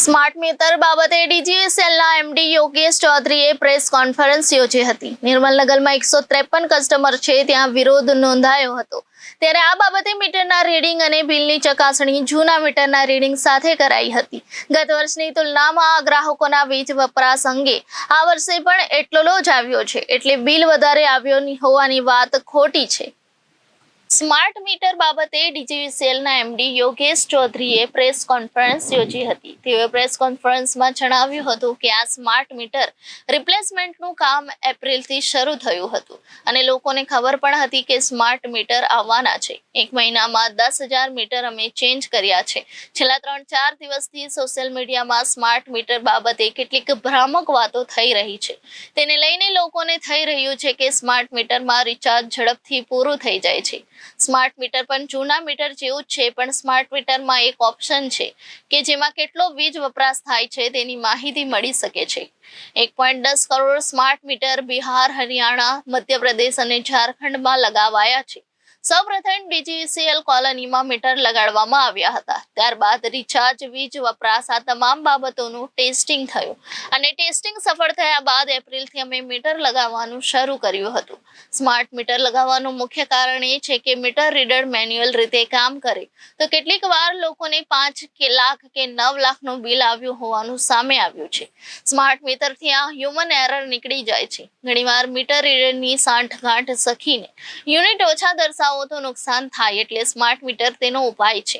Smart meter બાબતે ડીજીવીસીએલના MD Yogesh ચૌધરીએ press conference યોજી હતી। નિર્મલનગરમાં 153 કસ્ટમર છે ત્યાં વિરોધ નોંધાયો હતો। ત્યારે આ બાબતે મીટરના રીડિંગ અને બિલની ચકાસણી જૂના મીટરના રીડિંગ સાથે કરાઈ હતી। ગત વર્ષની તુલનામાં ગ્રાહકોના વીજ વપરાશ અંગે આ વર્ષે પણ એટલો જ આવ્યો છે, એટલે બિલ વધારે આવ્યો હોવાની વાત ખોટી છે। સ્માર્ટ મીટર બાબતે ડીજીવીસીએલના એમડી યોગેશ ચૌધરીએ પ્રેસ કોન્ફરન્સ યોજી હતી। તેઓએ પ્રેસ કોન્ફરન્સમાં જણાવ્યું હતું કે આ સ્માર્ટ મીટર રિપ્લેસમેન્ટનું કામ એપ્રિલથી શરૂ થયું હતું અને લોકોને ખબર પણ હતી કે સ્માર્ટ મીટર આવવાના છે। એક મહિનામાં 10,000 મીટર અમે ચેન્જ કર્યા છે। છેલ્લા 3-4 દિવસથી સોશિયલ મીડિયામાં સ્માર્ટ મીટર બાબતે કેટલીક ભ્રામક વાતો થઈ રહી છે। તેને લઈને લોકોને થઈ રહ્યું છે કે સ્માર્ટ મીટરમાં રિચાર્જ ઝડપથી પૂરું થઈ જાય છે। સ્માર્ટ મીટર પણ જૂના મીટર જેવું જ છે, પણ સ્માર્ટ મીટરમાં એક ઓપ્શન છે કે જેમાં કેટલો વીજ વપરાશ થાય છે તેની માહિતી મળી શકે છે। 1.10 કરોડ સ્માર્ટ મીટર બિહાર, હરિયાણા, મધ્યપ્રદેશ અને ઝારખંડમાં લગાવાયા છે। સૌપ્રથમ ડીજીવીસીએલ કોલોનીમાં મીટર લગાડવામાં આવ્યા હતા। ત્યારબાદ રિચાર્જ, વીજ વપરાશ આ તમામ બાબતોનું ટેસ્ટિંગ થયું અને ટેસ્ટિંગ સફળ થયા બાદ એપ્રિલથી અમે મીટર લગાવવાનું શરૂ કર્યું હતું। સ્માર્ટ મીટર લગાવવાનું મુખ્ય કારણ એ છે કે મીટર રીડર મેન્યુઅલ રીતે કામ કરે તો કેટલીક વાર લોકોને 5 લાખ કે 9 લાખનું બિલ આવ્યું હોવાનું સામે આવ્યું છે। સ્માર્ટ મીટરથી આ હ્યુમન એરર નીકળી જાય છે। ઘણીવાર મીટર રીડરની સાંઠગાંઠ સખીને યુનિટ ઓછા દર્શાવો તો નુકસાન થાય, એટલે સ્માર્ટ મીટર તેનો ઉપાય છે।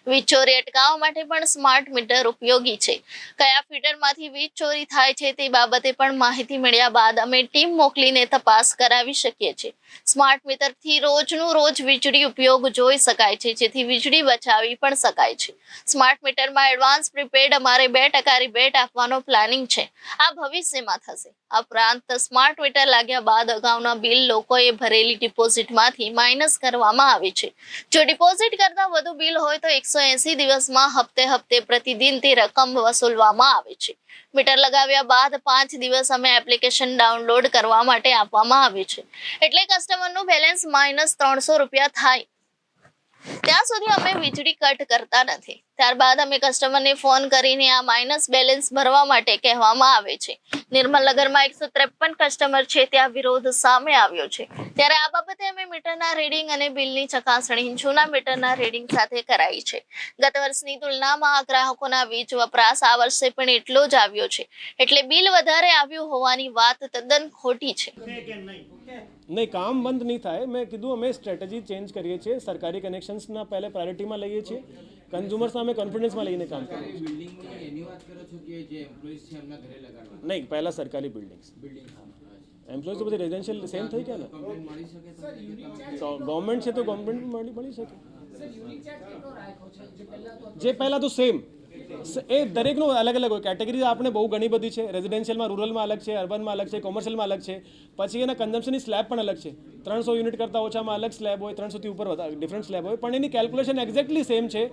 વીજ ચોરી અટકાવવા માટે પણ સ્માર્ટ મીટર ઉપયોગી છે। કયા ફીડરમાંથી વીજ ચોરી થાય છે તે બાબતે પણ માહિતી મળ્યા બાદ અમે ટીમ મોકલીને તપાસ કરાવી શકીએ છીએ। સ્માર્ટ મીટરથી રોજનું રોજ વીજળી ઉપયોગ જોઈ શકાય છે, જેથી વીજળી બચાવી પણ શકાય છે। સ્માર્ટ મીટરમાં એડવાન્સ પ્રીપેડ અમારે 2% રિબેટ આપવાનો પ્લાનિંગ છે। આ ભવિષ્યમાં થશે। આ ઉપરાંત સ્માર્ટ મીટર લાગ્યા બાદ અગાઉના બિલ લોકોએ ભરેલી ડિપોઝિટમાંથી માઇનસ કરવામાં આવે છે। જો ડિપોઝિટ કરતાં વધુ બિલ હોય તો 180 દિવસમાં હપ્તે પ્રતિદિન તે રકમ વસૂલવામાં આવે છે। મીટર લગાવ્યા બાદ 5 દિવસ અમે એપ્લિકેશન ડાઉનલોડ કરવા માટે આપવામાં આવે છે, એટલે કસ્ટમરનું બેલેન્સ -300 થાય ત્યાં સુધી અમે વીજળી કટ કરતા નથી। ત્યારબાદ અમે કસ્ટમરને ફોન કરીને આ માઇનસ બેલેન્સ ભરવા માટે કહેવામાં આવે છે। નિર્મલનગરમાં 153 કસ્ટમર છે ત્યાં વિરોધ સામે આવ્યો છે। ત્યારે આ બાબતે અમે મીટરના રીડિંગ અને બિલની ચકાસણી જૂના મીટરના રીડિંગ સાથે કરાઈ છે। ગત વર્ષની તુલનામાં ગ્રાહકોના વીજ વપરાશ આ વર્ષે પણ એટલો જ આવ્યો છે, એટલે બિલ વધારે આવ્યું હોવાની વાત તદ્દન ખોટી છે। નહીં, કામ બંધ નહીં થાય। મેં કીધું અમે સ્ટ્રેટેજી ચેન્જ કરીએ છીએ। સરકારી કનેક્શન્સના પહેલે પ્રાયોરિટીમાં લઈએ છીએ, કન્ઝ્યુમર્સના અમે કોન્ફિડન્સમાં લઈને કામ કરીએ છીએ। નહીં, પહેલાં સરકારી બિલ્ડિંગ્સ, એમ્પ્લોઈઝ તો બધી રેઝિડેન્શિયલ સેમ થઈ ગયા ને। તો ગવર્મેન્ટ છે તો ગવર્મેન્ટ મળી શકે। જે પહેલાં તો સેમ એ દરેકનું અલગ અલગ હોય। કેટેગરી આપણે બહુ ઘણી બધી છે। રેઝિડેન્શિયલમાં, રૂરલમાં અલગ છે, અર્બનમાં અલગ છે, કોમર્શિયલમાં અલગ છે। પછી એના કન્ઝમ્પશનની સ્લેબ પણ અલગ છે। 300 યુનિટ કરતાં ઓછામાં અલગ સ્લેબ હોય, 300થી ઉપર ડિફરન્ટ સ્લેબ હોય, પણ એની કેલ્ક્યુલેશન એક્ઝેક્ટલી સેમ છે।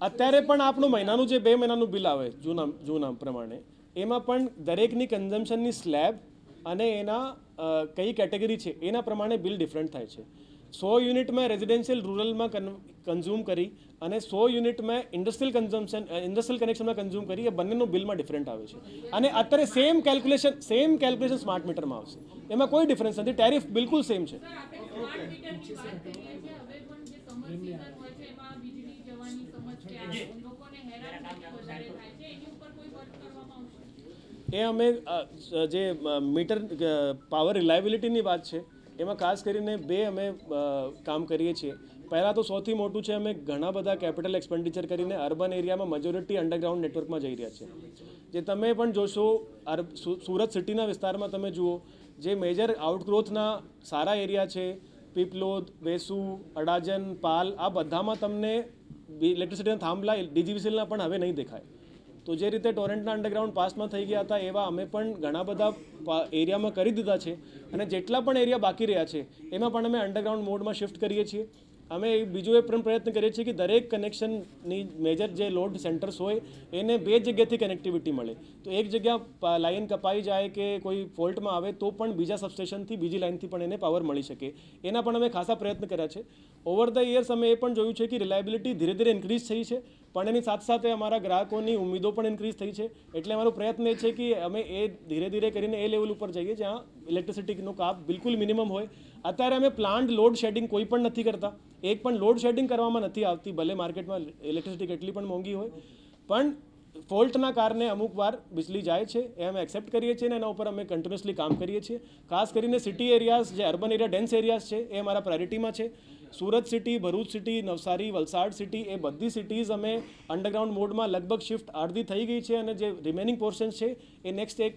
અત્યારે પણ આપણું મહિનાનું જે 2 મહિનાનું બિલ આવે જૂના પ્રમાણે, એમાં પણ દરેકની કન્ઝમ્પશનની સ્લેબ અને એના કઈ કેટેગરી છે એના પ્રમાણે બિલ ડિફરન્ટ થાય છે। 100 યુનિટ મેં રેઝિડેન્શિયલ રૂરલમાં કન્ઝ્યુમ કરી અને 100 યુનિટ મેં ઇન્ડસ્ટ્રીયલ કનેક્શનમાં કન્ઝ્યુમ કરી, એ બંનેનું બિલમાં ડિફરન્ટ આવે છે। અને અત્યારે સેમ કેલ્ક્યુલેશન સ્માર્ટ મીટરમાં આવશે, એમાં કોઈ ડિફરન્સ નથી। ટેરિફ બિલકુલ સેમ છે। એ અમે જે મીટર પાવર રિલાયબિલિટીની વાત છે એમાં ખાસ કરીને 2 અમે કામ કરીએ છીએ। પહેલાં તો સૌથી મોટું છે, અમે ઘણા બધા કેપિટલ એક્સપેન્ડિચર કરીને અર્બન એરિયામાં મેજોરિટી અંડરગ્રાઉન્ડ નેટવર્કમાં જઈ રહ્યા છે। જે તમે પણ જોશો, સુરત સિટીના વિસ્તારમાં તમે જુઓ, જે મેજર આઉટગ્રોથના સારા એરિયા છે, પીપલોદ, વેસુ, અડાજન, પાલ, આ બધામાં તમને ઇલેક્ટ્રિસિટીના થાંભલા ડીજીવીસીએલના પણ હવે નહીં દેખાય। તો જે રીતે ટોરેન્ટના અંડરગ્રાઉન્ડ પાસમાં થઈ ગયા હતા, એવા અમે પણ ઘણા બધા એરિયામાં કરી દીધા છે। અને જેટલા પણ એરિયા બાકી રહ્યા છે એમાં પણ અમે અંડરગ્રાઉન્ડ મોડમાં શિફ્ટ કરીએ છીએ। અમે બીજો એ પણ પ્રયત્ન કરીએ છીએ કે દરેક કનેક્શનની મેજર જે લોડ સેન્ટર્સ હોય એને બે જગ્યાથી કનેક્ટિવિટી મળે. તો એક જગ્યા લાઇન કપાઈ જાય કે કોઈ ફોલ્ટમાં આવે તો પણ બીજા સબસ્ટેશનથી બીજી લાઇનથી પણ એને પાવર મળી શકે. એના પણ અમે ખાસા પ્રયત્ન કર્યા છે. ઓવર ધ યર્સ અમે એ પણ જોયું છે કે રિલાયબિલિટી ધીરે ધીરે ઇન્ક્રીઝ થઈ છે, પણ એની સાથે સાથે અમારા ગ્રાહકોની ઉમ્મીદો પણ ઇન્ક્રીઝ થઈ છે. એટલે અમારો પ્રયત્ન એ છે કે અમે એ ધીરે ધીરે કરીને એ લેવલ ઉપર જઈએ જ્યાં ઇલેક્ટ્રિસિટીનો કાપ બિલકુલ મિનિમમ હોય. અત્યારે અમે પ્લાન્ટ લોડ શેડિંગ કોઈ પણ નથી કરતા. એક પણ લોડ શેડિંગ કરવામાં નથી આવતી, ભલે માર્કેટમાં ઇલેક્ટ્રિસિટી કેટલી પણ મોંઘી હોય. પણ ફોલ્ટના કારણે અમુક વાર બિજલી જાય છે, એ અમે એક્સેપ્ટ કરીએ છીએ અને એના ઉપર અમે કન્ટિન્યુઅસલી કામ કરીએ છીએ. ખાસ કરીને સિટી એરિયાઝ, જે અર્બન એરિયા ડેન્સ એરિયાઝ છે, એ અમારા પ્રાયોરિટીમાં છે. Surat city, Bharuch city, Navsari, Valsad city, એ બધી સિટીઝ અમે અંડરગ્રાઉન્ડ મોડમાં લગભગ શિફ્ટ અડધી થઈ ગઈ છે અને જે રિમેનિંગ પોર્શન્સ છે એ નેક્સ્ટ એક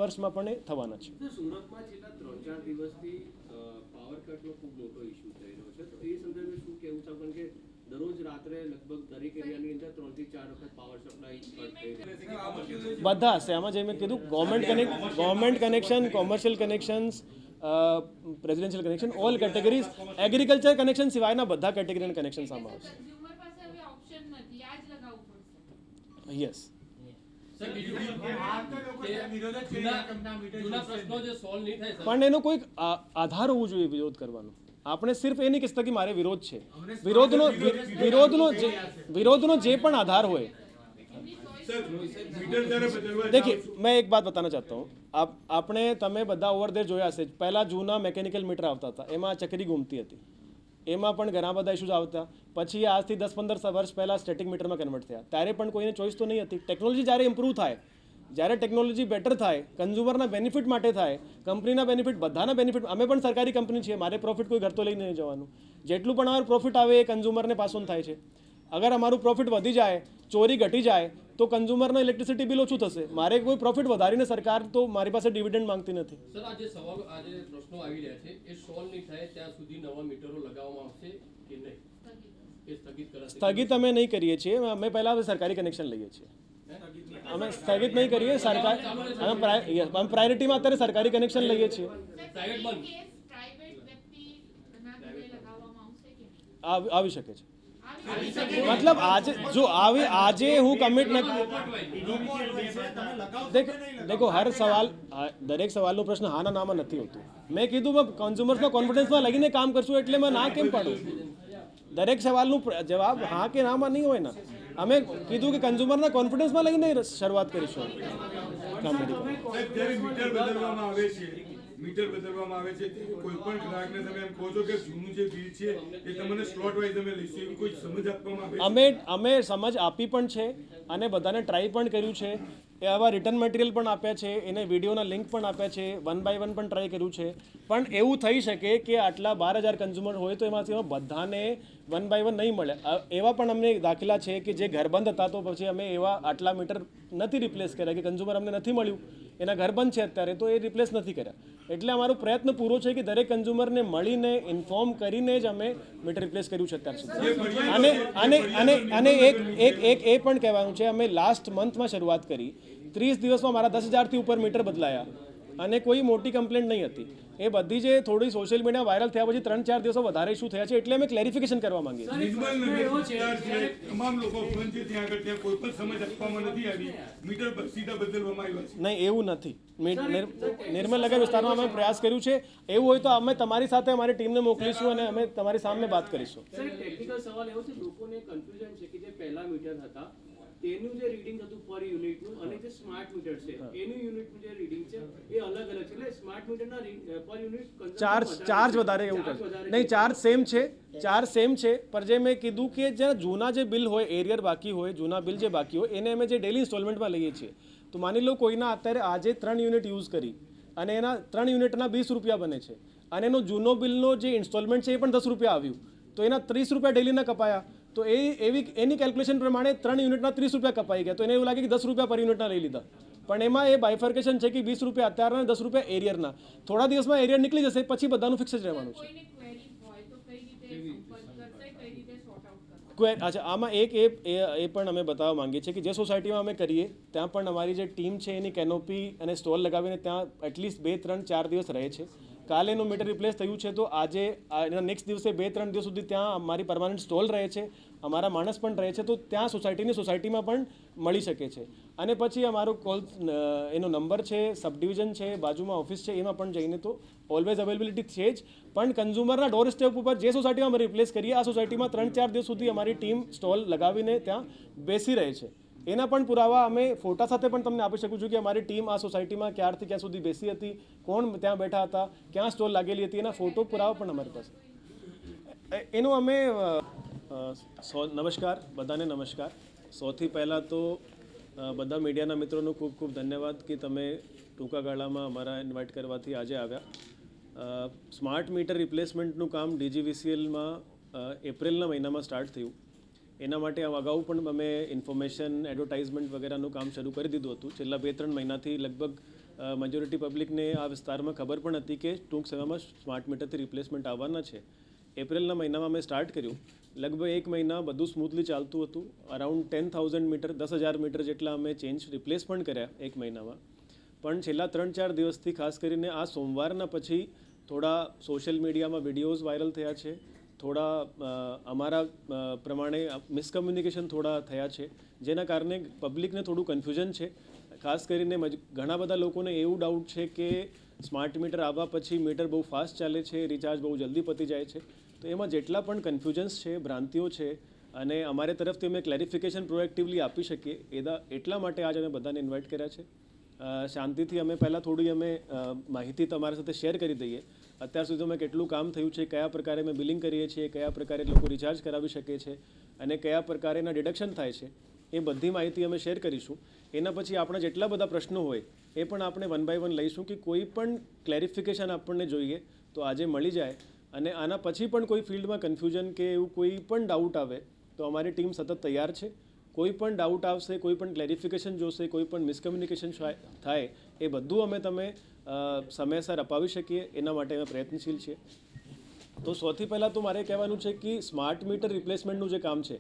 વર્ષમાં પણ એ થવાના છે. સુરતમાં છેલ્લા 3-4 દિવસથી પાવર કટનો ખૂબ મોટો ઇસ્યુ થઈ રહ્યો છે, તો એ સંદર્ભે શું કહેવું છે? કારણ કે દરરોજ રાત્રે લગભગ દરેક એરિયાની અંદર 3 થી 4 વખત પાવર સપ્લાય કટ થઈ રહ્યો છે. બધા હશે આમાં, જે મેં કીધું government connection, commercial connections, residential connection, all categories, agriculture connection સિવાયના બધા કેટેગરીના કનેક્શન આમાં આવશે. યસ. પણ એનો કોઈક આધાર હોવો જોઈએ વિરોધ કરવાનો. આપણે સિર્ફ એ નહીં કહેતા કે મારે વિરોધ છે. વિરોધનો જે પણ આધાર હોય. देखिए, मैं एक बात बताना चाहता हूँ. आपने તમે બધા ઓવર ધેર જોયા હશે, પહેલાં જૂના મેકેનિકલ મીટર આવતા હતા, એમાં ચકરી ઘૂમતી હતી, એમાં પણ ઘણા બધા ઇશ્યુઝ આવતા. પછી આજથી 10-15 વર્ષ પહેલાં સ્ટેટિક મીટરમાં કન્વર્ટ થયા. ત્યારે પણ કોઈને ચોઈસ તો નહીં હતી. ટેકનોલોજી જ્યારે ઇમ્પ્રૂવ થાય, જ્યારે ટેકનોલોજી બેટર થાય, કન્ઝ્યુમરના બેનિફિટ માટે થાય, કંપનીના બેનિફિટ, બધાના બેનિફિટ. અમે પણ સરકારી કંપની છીએ, મારે પ્રોફિટ કોઈ ઘર તો લઈને નહીં જવાનું. જેટલું પણ અમારું પ્રોફિટ આવે એ કન્ઝ્યુમરને પાસ ઓન થાય છે. અગર અમારું પ્રોફિટ વધી જાય, ચોરી ઘટી જાય, તો કન્ઝ્યુમરનો ઇલેક્ટ્રિસિટી બિલ ઓછું થશે. મારે કોઈ પ્રોફિટ વધારીને સરકાર તો મારી પાસે ડિવિડન્ડ માંગતી નથી. સર, આજે સવાલ, આજે પ્રશ્નો આવી રહ્યા છે, એ સોલ્વ નહીં થાય ત્યાં સુધી નવા મીટરો લગાવવામાં આવશે કે નહીં? એ સ્થગિત કરાશે? સ્થગિત અમે નહીં કરીએ છીએ. અમે પહેલાં સરકારી કનેક્શન લઈએ છીએ. અમે સ્થગિત નહીં કરીએ. સરકાર અમે પ્રાયોરિટીમાં અત્યારે સરકારી કનેક્શન લઈએ છીએ. પ્રાઇવેટ બંધ આવી શકે છે. મતલબ આજે હું કમિટ નથી. દેખો, હર સવાલ, દરેક સવાલનો પ્રશ્ન હાના નામાં નથી હોતું. મેં કીધું કન્ઝ્યુમર્સના કોન્ફિડન્સમાં લગીને કામ કરશું, એટલે મેં ના કેમ પાડું? દરેક સવાલનો જવાબ હા કે નામાં નહીં હોય ને. અમે કીધું કે કન્ઝ્યુમરના કોન્ફિડન્સમાં લઈને શરૂઆત કરીશું કામ કરી. મીટર બદલવામાં આવે છે, કોઈ પણ ગ્રાહકને તમે એમ કહો છો કે જૂનું જે બિલ છે એ તમને સ્લોટ વાઇઝ અમે લઈશું, એવી કોઈ સમજ આપવામાં આવે છે? અમે સમજ આપી પણ છે અને બધાને ટ્રાય પણ કર્યું છે. એ આવા રિટર્ન મટીરિયલ પણ આપ્યા છે, એને વિડીયોના લિંક પણ આપ્યા છે, 1 by 1 પણ ટ્રાય કર્યું છે. પણ એવું થઈ શકે કે આટલા 12,000 કન્ઝ્યુમર હોય તો એમાંથી બધાને 1 by 1 નહીં મળે. એવા પણ અમને દાખલા છે કે જે ઘર બંધ હતા, તો પછી અમે એવા આટલા મીટર નથી રિપ્લેસ કર્યા કે કન્ઝ્યુમર અમને નથી મળ્યું, એના ઘર બંધ છે અત્યારે, તો એ રિપ્લેસ નથી કર્યા. એટલે અમારો પ્રયત્ન પૂરો છે કે દરેક કન્ઝ્યુમરને મળીને ઇન્ફોર્મ કરીને જ અમે મીટર રિપ્લેસ કર્યું છે અત્યાર સુધી. અને એક એ પણ કહેવાનું છે, અમે લાસ્ટ મંથમાં શરૂઆત કરી, 30 દિવસમાં મારા 10,000થી ઉપર મીટર બદલાયા અને કોઈ મોટી કમ્પ્લેન્ટ નહીં હતી. એ બધી જે થોડી સોશિયલ મીડિયા વાયરલ થયા પછી 3-4 દિવસો વધારે ઇશ્યુ થયા છે, એટલે અમે ક્લેરિફિકેશન કરવા માંગીએ છીએ. તમામ લોકો બંધ છે ત્યાં આગળ, ત્યાં કોઈ પણ સમજ આપવામાં નથી આવી, મીટર સીધા બદલવામાં આવ્યા છે. નહીં, એવું નથી. નિર્મલ નગર વિસ્તારમાં અમે પ્રયાસ કર્યું છે. એવું હોય તો અમે તમારી સાથે અમારી ટીમને મોકલીશું અને અમે તમારી સામે વાત કરીશું. સર, ટેકનિકલ સવાલ એવો છે, લોકોને કન્ફ્યુઝન છે કે જે પહેલા મીટર હતા તેનું જે રીડિંગ હતું પર યુનિટનું અને જે સ્માર્ટ મીટર છે એનું યુનિટનું જે રીડિંગ છે એ અલગ અલગ છે. એટલે સ્માર્ટ મીટરના પર યુનિટ ચાર્જ વધારે એવું કરે નહીં. ચાર્જ સેમ છે. પણ જે મેં કીધું કે જે જૂના જે બિલ હોય, એરિયર બાકી હોય, જૂના બિલ જે બાકી હોય, એને અમે જે ડેલી ઇન્સ્ટોલમેન્ટમાં લઈએ છીએ. તો માની લો કોઈના અત્યારે આજે 3 યુનિટ યુઝ કરી અને એના 3 યુનિટના 20 રૂપિયા બને છે અને એનો જૂનો બિલનો જે ઇન્સ્ટોલમેન્ટ છે એ પણ 10 રૂપિયા આવ્યું, તો એના 30 રૂપિયા ડેલીના કપાયા. તો એની કેલ્ક્યુલેશન પ્રમાણે 3 યુનિટના 30 રૂપિયા કપાઈ ગયા. તો એને એવું લાગે કે 10 રૂપિયા પર યુનિટના લઈ લીધા. પણ એમાં એ બાયફર્કેશન છે કે 20 રૂપિયા અત્યારના, 10 રૂપિયા એરિયરના. થોડા દિવસમાં એરિયર નીકળી જશે, પછી બધાનું ફિક્સ જ રહેવાનું છે. અચ્છા, આમાં એ પણ અમે બતાવવા માંગીએ છીએ કે જે સોસાયટીમાં અમે કરીએ ત્યાં પણ અમારી જે ટીમ છે એની કેનોપી અને સ્ટોલ લગાવીને ત્યાં એટલીસ્ટ 2, 3, 4 દિવસ રહે છે. કાલે એનું મીટર રિપ્લેસ થયું છે તો આજે એના નેક્સ્ટ દિવસે 2-3 દિવસ સુધી ત્યાં અમારી પરમાનન્ટ સ્ટોલ રહે છે, અમારા માણસ પણ રહે છે, તો ત્યાં સોસાયટીમાં પણ મળી શકે છે. અને પછી અમારો કોલ એનો નંબર છે, સબ ડિવિઝન છે, બાજુમાં ઓફિસ છે, એમાં પણ જઈને તો ઓલવેઝ અવેલેબિલિટી છે જ. પણ કન્ઝ્યુમરના ડોર સ્ટેપ ઉપર જે સોસાયટીમાં અમે રિપ્લેસ કરીએ આ સોસાયટીમાં 3-4 દિવસ સુધી અમારી ટીમ સ્ટોલ લગાવીને ત્યાં બેસી રહે છે. એના પણ પુરાવા અમે ફોટા સાથે પણ તમને આપી શકું છું કે અમારી ટીમ આ સોસાયટીમાં ક્યારથી ક્યાં સુધી બેસી હતી, કોણ ત્યાં બેઠા હતા, ક્યાં સ્ટોલ લાગેલી હતી, એના ફોટો પુરાવા પણ અમારી પાસે. એનું અમે નમસ્કાર બધાને, નમસ્કાર. સૌથી પહેલાં તો બધા મીડિયાના મિત્રોનો ખૂબ ખૂબ ધન્યવાદ કે તમે ટૂંકા ગાળામાં અમારા ઇન્વાઇટ કરવાથી આજે આવ્યા. સ્માર્ટ મીટર રિપ્લેસમેન્ટનું કામ DGVCLમાં એપ્રિલના મહિનામાં સ્ટાર્ટ થયું. એના માટે અગાઉ પણ અમે ઇન્ફોર્મેશન, એડવર્ટાઇઝમેન્ટ વગેરેનું કામ શરૂ કરી દીધું હતું. છેલ્લા 2-3 મહિનાથી લગભગ મેજોરિટી પબ્લિકને આ વિસ્તારમાં ખબર પણ હતી કે ટૂંક સમયમાં સ્માર્ટ મીટરથી રિપ્લેસમેન્ટ આવવાના છે. એપ્રિલના મહિનામાં અમે સ્ટાર્ટ કર્યું. લગભગ 1 મહિના બધું સ્મૂથલી ચાલતું હતું. અરાઉન્ડ 10,000 મીટર, 10,000 મીટર જેટલા અમે રિપ્લેસ પણ કર્યા 1 મહિનામાં. પણ છેલ્લા 3-4 દિવસથી ખાસ કરીને આ સોમવારના પછી થોડા સોશિયલ મીડિયામાં વિડીયોઝ વાયરલ થયા છે, થોડા અમારા પ્રમાણે મિસકમ્યુનિકેશન થોડા થયા છે, જેના કારણે પબ્લિકને થોડું કન્ફ્યુઝન છે. ખાસ કરીને ઘણા બધા લોકોને એવું ડાઉટ છે કે સ્માર્ટ મીટર આવવા પછી મીટર બહુ ફાસ્ટ ચાલે છે, રિચાર્જ બહુ જલ્દી પતી જાય છે. તો એમાં જેટલા પણ કન્ફ્યુઝન્સ છે, ભ્રાંતિઓ છે, અને અમારે તરફથી અમે ક્લેરિફિકેશન પ્રોએક્ટિવલી આપી શકીએ એટલા માટે આજે અમે બધાને ઇન્વાઇટ કર્યા છે. શાંતિથી અમે પહેલાં થોડી માહિતી તમારા સાથે શેર કરી દઈએ. અત્યાર સુધી અમે કેટલું કામ થયું છે, કયા પ્રકારે અમે બિલિંગ કરીએ છીએ, કયા પ્રકારે લોકો રિચાર્જ કરાવી શકે છે અને કયા પ્રકારેના ડિડક્શન થાય છે, એ બધી માહિતી અમે શેર કરીશું. એના પછી આપણા જેટલા બધા પ્રશ્નો હોય એ પણ આપણે 1 by 1 લઈશું કે કોઈ પણ ક્લેરિફિકેશન આપણને જોઈએ તો આજે મળી જાય. અને આના પછી પણ કોઈ ફિલ્ડમાં કન્ફ્યુઝન કે એવું કોઈ પણ ડાઉટ આવે તો અમારી ટીમ સતત તૈયાર છે. કોઈ પણ ડાઉટ આવશે, કોઈ પણ ક્લેરિફિકેશન જોશે, કોઈ પણ મિસકમ્યુનિકેશન થાય એ બધું અમે તમે સમયસર અપાવી શકીએ એના માટે અમે પ્રયત્નશીલ છીએ. તો સૌથી પહેલાં તો મારે કહેવાનું છે કે સ્માર્ટ મીટર રિપ્લેસમેન્ટનું જે કામ છે,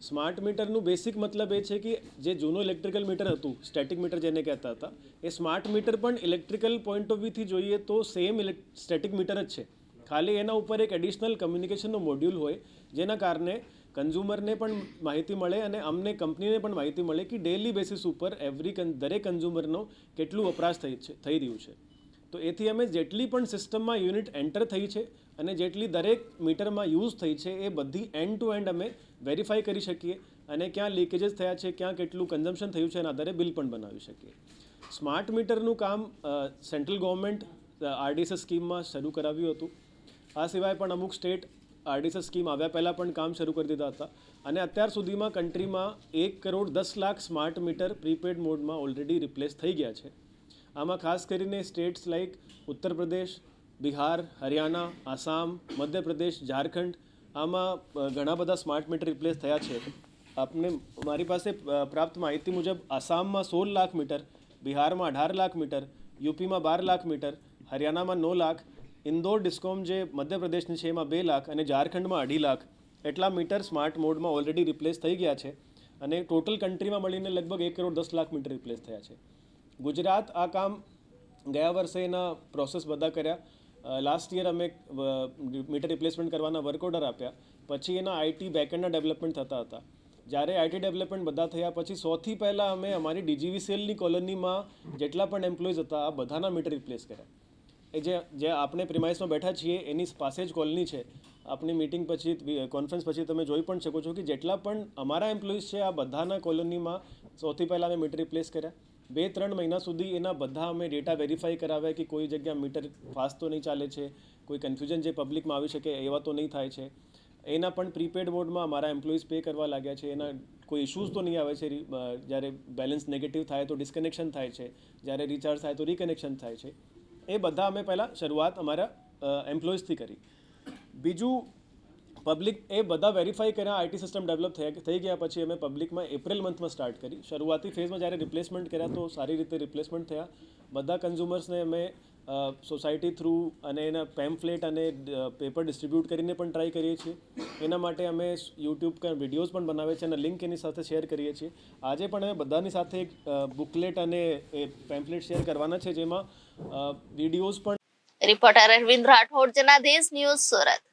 સ્માર્ટ મીટરનું બેસિક મતલબ એ છે કે જે જૂનું ઇલેક્ટ્રિકલ મીટર હતું, સ્ટેટિક મીટર જેને કહેતા હતા, એ સ્માર્ટ મીટર પણ ઇલેક્ટ્રિકલ પોઈન્ટ ઓફ વ્યૂથી જોઈએ તો સેમ સ્ટેટિક મીટર જ છે. ખાલી એના ઉપર એક એડિશનલ કમ્યુનિકેશનનો મોડ્યુલ હોય જેના કારણે કન્ઝ્યુમરને પણ માહિતી મળે અને અમને કંપનીને પણ માહિતી મળે કે ડેલી બેસિસ ઉપર દરેક કન્ઝ્યુમરનો કેટલું વપરાશ થઈ રહ્યું છે. તો એથી અમે જેટલી પણ સિસ્ટમમાં યુનિટ એન્ટર થઈ છે અને જેટલી દરેક મીટરમાં યુઝ થઈ છે એ બધી એન્ડ ટુ એન્ડ અમે વેરીફાઈ કરી શકીએ અને ક્યાં લીકેજીસ થયા છે, ક્યાં કેટલું કન્ઝમ્પશન થયું છે એના આધારે બિલ પણ બનાવી શકીએ. સ્માર્ટ મીટરનું કામ સેન્ટ્રલ ગવર્મેન્ટ RDSS સ્કીમમાં શરૂ કરાવ્યું હતું. આ સિવાય પણ અમુક સ્ટેટ RDSS સ્કીમ આવ્યા પહેલાં પણ કામ શરૂ કરી દીધા હતા. અને અત્યાર સુધીમાં કન્ટ્રીમાં 1,10,00,000 સ્માર્ટ મીટર પ્રીપેડ મોડમાં ઓલરેડી રિપ્લેસ થઈ ગયા છે. આમાં ખાસ કરીને સ્ટેટ્સ લાઇક ઉત્તર પ્રદેશ, બિહાર, હરિયાણા, આસામ, મધ્યપ્રદેશ, ઝારખંડ, આમાં ઘણા બધા સ્માર્ટ મીટર રિપ્લેસ થયા છે. મારી પાસે પ્રાપ્ત માહિતી મુજબ આસામમાં 16 લાખ મીટર, બિહારમાં 18 લાખ મીટર, યુપીમાં 12 લાખ મીટર, હરિયાણામાં 9 લાખ, ઇન્દોર ડિસ્કોમ જે મધ્યપ્રદેશની છે એમાં 2 લાખ અને ઝારખંડમાં 2.5 લાખ એટલા મીટર સ્માર્ટ મોડમાં ઓલરેડી રિપ્લેસ થઈ ગયા છે. અને ટોટલ કન્ટ્રીમાં મળીને લગભગ 1,10,00,000 મીટર રિપ્લેસ થયા છે. ગુજરાત આ કામ ગયા વર્ષે એના પ્રોસેસ બધા કર્યા. લાસ્ટ યર અમે મીટર રિપ્લેસમેન્ટ કરવાના વર્ક ઓર્ડર આપ્યા. પછી એના IT બેકએન્ડના ડેવલપમેન્ટ થતા હતા. જ્યારે IT ડેવલપમેન્ટ બધા થયા પછી સૌથી પહેલાં અમે અમારી DGVCLની કોલોનીમાં જેટલા પણ એમ્પ્લોઈઝ હતા આ બધાના મીટર રિપ્લેસ કર્યા. એ જે આપણે પ્રિમાઇસમાં બેઠા છીએ એની પાસે જ કોલોની છે. આપણી મીટિંગ પછી, કોન્ફરન્સ પછી તમે જોઈ પણ શકો છો કે જેટલા પણ અમારા એમ્પ્લોઈઝ છે આ બધાના કોલોનીમાં સૌથી પહેલાં અમે મીટર રિપ્લેસ કર્યા. 2-3 મહિના સુધી એના બધા અમે ડેટા વેરીફાઈ કરાવ્યા કે કોઈ જગ્યા મીટર ફાસ્ટ તો નહીં ચાલે છે, કોઈ કન્ફ્યુઝન જે પબ્લિકમાં આવી શકે એવા તો નહીં થાય છે. એના પણ પ્રીપેડ મોડમાં અમારા એમ્પ્લોઈઝ પે કરવા લાગ્યા છે. એના કોઈ ઇશ્યુઝ તો નહીં આવે છે. જ્યારે બેલેન્સ નેગેટિવ થાય તો ડિસ્કનેક્શન થાય છે, જ્યારે રિચાર્જ થાય તો રિકનેક્શન થાય છે. એ બધા અમે પહેલાં શરૂઆત અમારા એમ્પ્લોઈઝથી કરી. બીજું, પબ્લિક એ બધા વેરીફાઈ કર્યા, IT સિસ્ટમ ડેવલપ થઈ ગયા પછી અમે પબ્લિકમાં એપ્રિલ મંથમાં સ્ટાર્ટ કરી. શરૂઆતી ફેઝમાં જ્યારે રિપ્લેસમેન્ટ કર્યા તો સારી રીતે રિપ્લેસમેન્ટ થયા. બધા કન્ઝ્યુમર્સને અમે સોસાયટી થ્રુ અને એના પેમ્ફલેટ અને પેપર ડિસ્ટ્રીબ્યુટ કરીને પણ ટ્રાય કરીએ છીએ. એના માટે અમે YouTube પર વિડીયોઝ પણ બનાવીએ છીએ અને લિંક એની સાથે શેર કરીએ છીએ. આજે પણ અમે બધાની સાથે એક બુકલેટ અને પેમ્ફલેટ શેર કરવાના છે જેમાં વિડીયોઝ પણ રિપોર્ટર અરવિંદ રાઠોડ, જનાદેશ ન્યૂઝ, સુરત.